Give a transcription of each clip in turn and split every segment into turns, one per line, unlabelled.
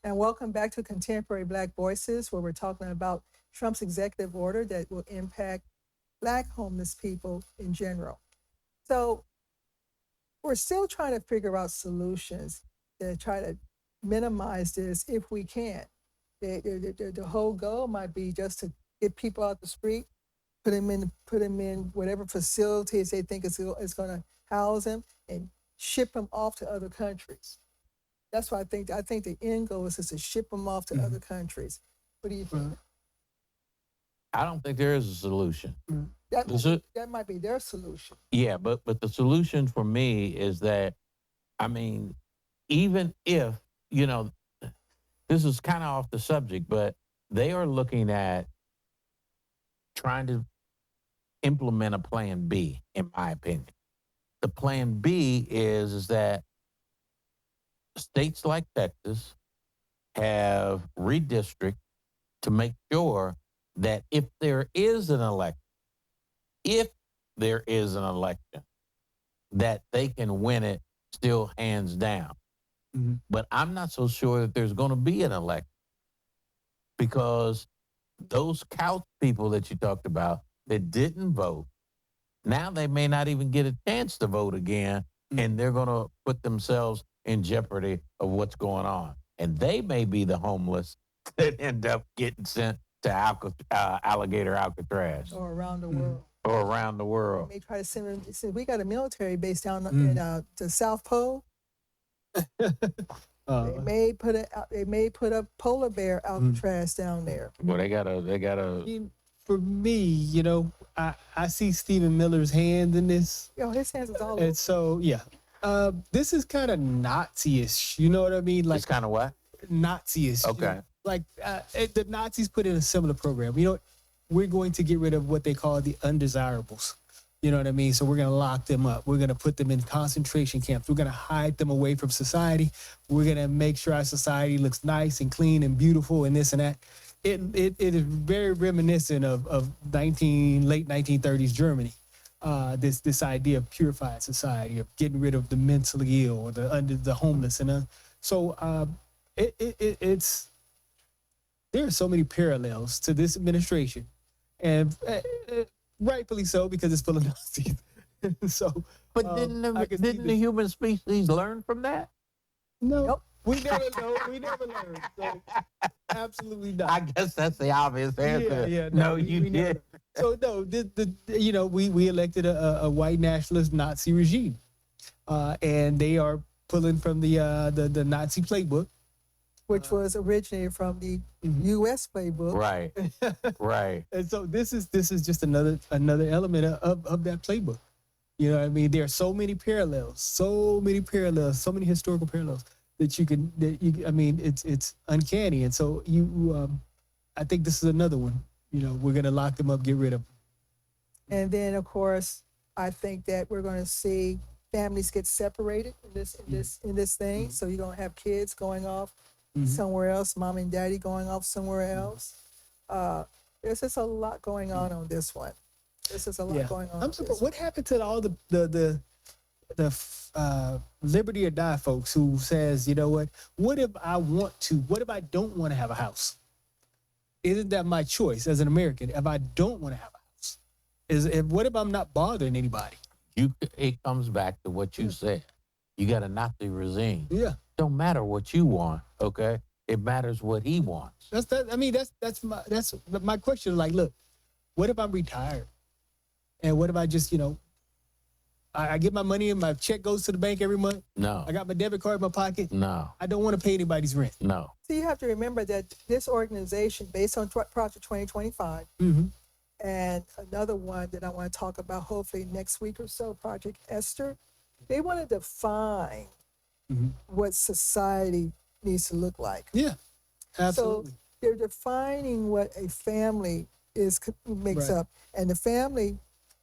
And welcome back to Contemporary Black Voices, where we're talking about Trump's executive order that will impact Black homeless people in general. So we're still trying to figure out solutions to try to minimize this if we can. The whole goal might be just to get people out the street, put them in whatever facilities they think is going to house them, and ship them off to other countries. That's what I think. I think the end goal is just to ship them off to other countries. What do you think?
I don't think there is a solution.
That
Is it?
that might be their solution.
Yeah, but the solution for me is that I mean, even if you know, this is kind of off the subject, but they are looking at trying to implement a plan B, in my opinion. The plan B is that states like Texas have redistrict to make sure that if there is an election, that they can win it still hands down. But I'm not so sure that there's going to be an election because those couch people that you talked about that didn't vote, now they may not even get a chance to vote again, and they're going to put themselves in jeopardy of what's going on. And they may be the homeless that end up getting sent to alligator Alcatraz
Or around the world.
or around the world.
They may try to send them. Since we got a military base down in the South Pole, they may put a polar bear Alcatraz down there.
Well, they gotta.
For me, I see Stephen Miller's hand in this.
His hands is all over.
And so, this is kind of Nazi-ish. You know what I mean?
It's kind of what?
Nazi-ish.
Okay.
The Nazis put in a similar program. We're going to get rid of what they call the undesirables. You know what I mean? So we're going to lock them up. We're going to put them in concentration camps. We're going to hide them away from society. We're going to make sure our society looks nice and clean and beautiful and this and that. It is very reminiscent of late 1930s Germany. This idea of purified society, of getting rid of the mentally ill or the homeless, and it's there are so many parallels to this administration, and rightfully so because it's full of Nazis. So,
But didn't the human species learn from that?
No.
Nope.
We never know. We never learn. So, absolutely not.
I guess that's the obvious answer.
Yeah.
No,
we
you
never-
did.
So no, we elected a white nationalist Nazi regime, and they are pulling from the Nazi playbook,
which was originated from the U.S. playbook.
Right. Right.
and so this is just another element of that playbook. You know what I mean? There are so many parallels, so many historical parallels it's uncanny. And so I think this is another one. We're going to lock them up, get rid of them.
And then, of course, I think that we're going to see families get separated in this thing. So you're going to have kids going off somewhere else, mom and daddy going off somewhere else. There's just a lot going on this one. This is a lot going on.
I'm surprised. What happened to all the Liberty or Die folks who says, you know what if I don't want to have a house? Isn't that my choice as an American? If I don't want to have a house, what if I'm not bothering anybody?
It comes back to what you said. You got a Nazi regime.
Yeah,
Don't matter what you want, okay? It matters what he wants.
that's my question. Like, look, what if I'm retired, and what if I just I get my money and my check goes to the bank every month.
No.
I got my debit card in my pocket.
No.
I don't want to pay anybody's rent.
No.
So you have to remember that this organization, based on Project 2025, and another one that I want to talk about hopefully next week or so, Project Esther, they want to define what society needs to look like.
Yeah, absolutely.
So they're defining what a family makes
Right.
up, and the family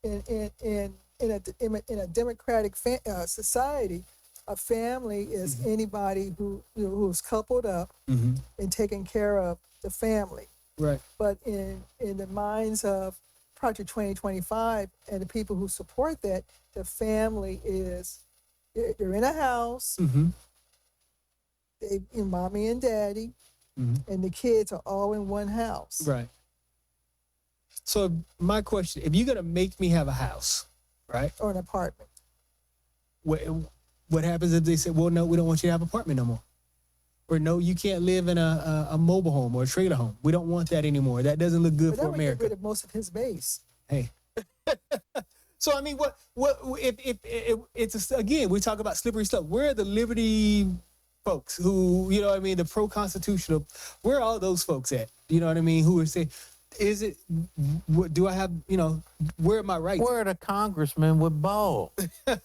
in a democratic society, a family is anybody who's coupled up and taking care of the family.
Right.
But in the minds of Project 2025 and the people who support that, the family is they're in a house, mommy and daddy, and the kids are all in one house.
Right. So my question, if you're going to make me have a house, right?
Or an apartment.
What happens if they say, well, no, we don't want you to have an apartment no more? Or no, you can't live in a mobile home or a trailer home. We don't want that anymore. That doesn't look good
But
for
that would
America.
get rid of most of his base.
Hey. So, I mean, if it's, again, we talk about slippery stuff. Where are the liberty folks who, you know what I mean, the pro-constitutional, where are all those folks at? You know what I mean? Who are saying, do I have, where are my rights?
Where are the congressmen with balls?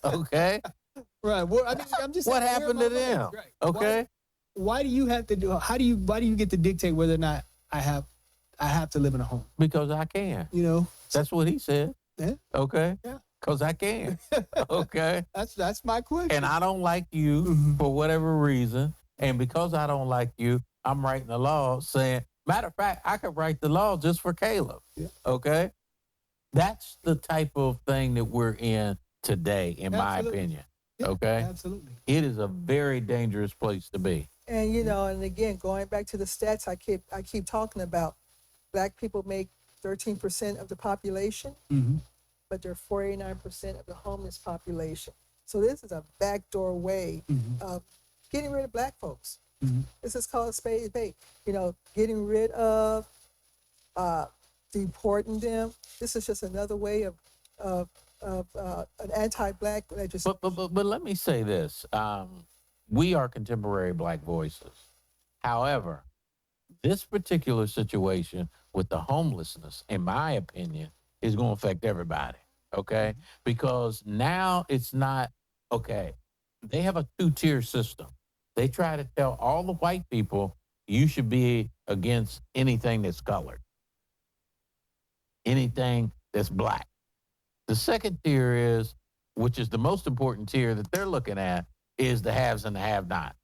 Okay.
Right. Well, I mean, I'm just
What
saying,
happened to them?
Right.
Okay.
Why do you have to do? Why do you get to dictate whether or not I have to live in a home?
Because I can. That's what he said.
Yeah.
Okay.
Yeah.
Because I can. Okay.
That's my question.
And I don't like you for whatever reason. And because I don't like you, I'm writing a law saying, matter of fact, I could write the law just for Caleb.
Yeah.
Okay. That's the type of thing that we're in today, in my opinion.
Yeah,
okay.
Absolutely.
It is a very dangerous place to be.
And and again, going back to the stats I keep talking about, Black people make 13% of the population, but they're 49% of the homeless population. So this is a backdoor way of getting rid of Black folks. This is called a spade bait. Getting rid of, deporting them. This is just another way of an anti-Black legislation.
But let me say this. We are contemporary Black voices. However, this particular situation with the homelessness, in my opinion, is going to affect everybody, okay? Because now it's not, okay, they have a two-tier system. They try to tell all the white people, you should be against anything that's colored, anything that's Black. The second tier is, which is the most important tier that they're looking at, is the haves and the have-not,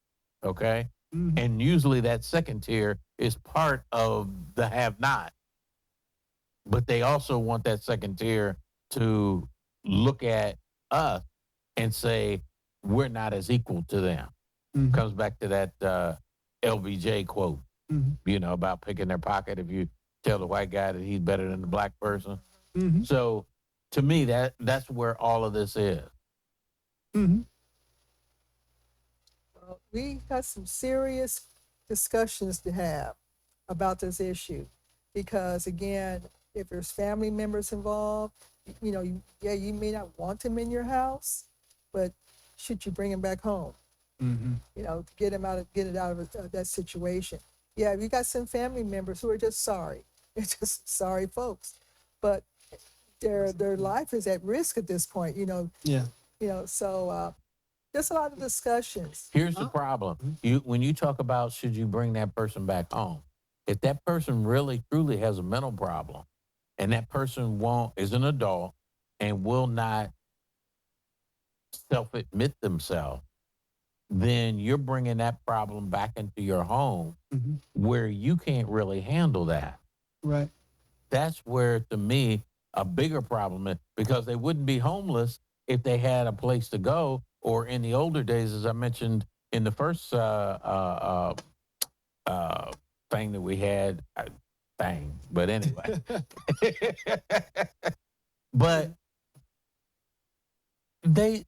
okay? And usually that second tier is part of the have-not. But they also want that second tier to look at us and say, we're not as equal to them. Comes back to that LBJ quote, about picking their pocket if you tell the white guy that he's better than the Black person. So to me, that's where all of this is.
Well, we got some serious discussions to have about this issue because, again, if there's family members involved, you may not want them in your house, but should you bring them back home? To get it out of that situation. Yeah, we got some family members who are just sorry. They're just sorry folks, but their life is at risk at this point. So there's a lot of discussions.
Here's the problem. When you talk about should you bring that person back home, if that person really truly has a mental problem, and that person is an adult and will not self-admit themselves, then you're bringing that problem back into your home where you can't really handle that.
Right.
That's where, to me, a bigger problem is, because they wouldn't be homeless if they had a place to go, or in the older days, as I mentioned in the first thing that we had, but anyway. But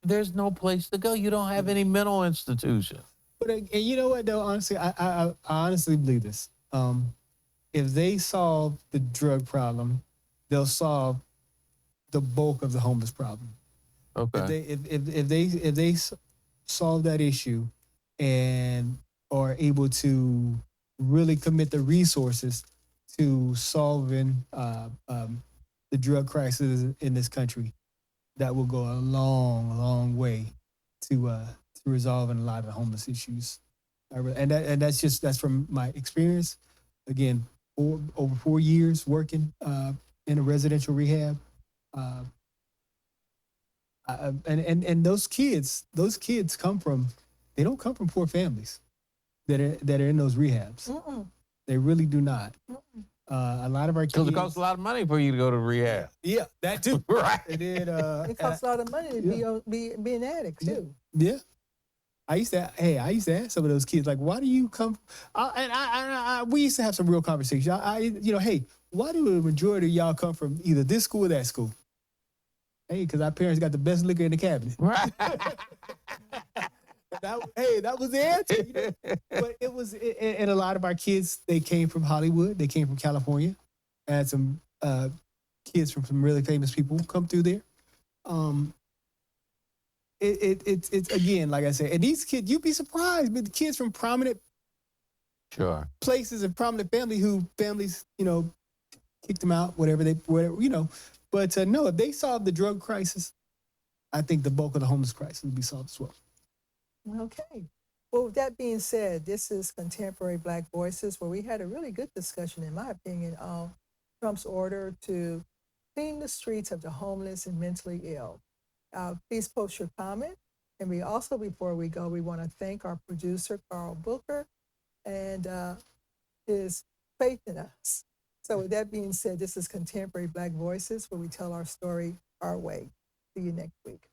there's no place to go. You don't have any mental institution.
But and you know what though? Honestly, I honestly believe this. If they solve the drug problem, they'll solve the bulk of the homeless problem.
Okay.
If they solve that issue and are able to really commit the resources to solving the drug crisis in this country, that will go a long, long way to resolving a lot of the homeless issues. That's from my experience. Again, over 4 years working in a residential rehab, and those kids they don't come from poor families that are in those rehabs. They really do not. A lot of our kids.
Because it costs a lot of money for you to go to rehab.
Yeah, that too.
Right.
And then,
It costs a lot of money to be an addict too.
Yeah. I used to ask some of those kids, like, why do you come? We used to have some real conversations. Hey, why do the majority of y'all come from either this school or that school? Hey, because our parents got the best liquor in the cabinet.
Right.
That was the answer. But and a lot of our kids, they came from Hollywood, they came from California. I had some kids from some really famous people come through there. It's again, like I said, and these kids, you'd be surprised, but the kids from prominent places and prominent families, kicked them out, whatever. But no, if they solved the drug crisis, I think the bulk of the homeless crisis would be solved as well.
Okay. Well, with that being said, this is Contemporary Black Voices, where we had a really good discussion, in my opinion, on Trump's order to clean the streets of the homeless and mentally ill. Please post your comment. And we also, before we go, we want to thank our producer, Carl Booker, and his faith in us. So with that being said, this is Contemporary Black Voices, where we tell our story our way. See you next week.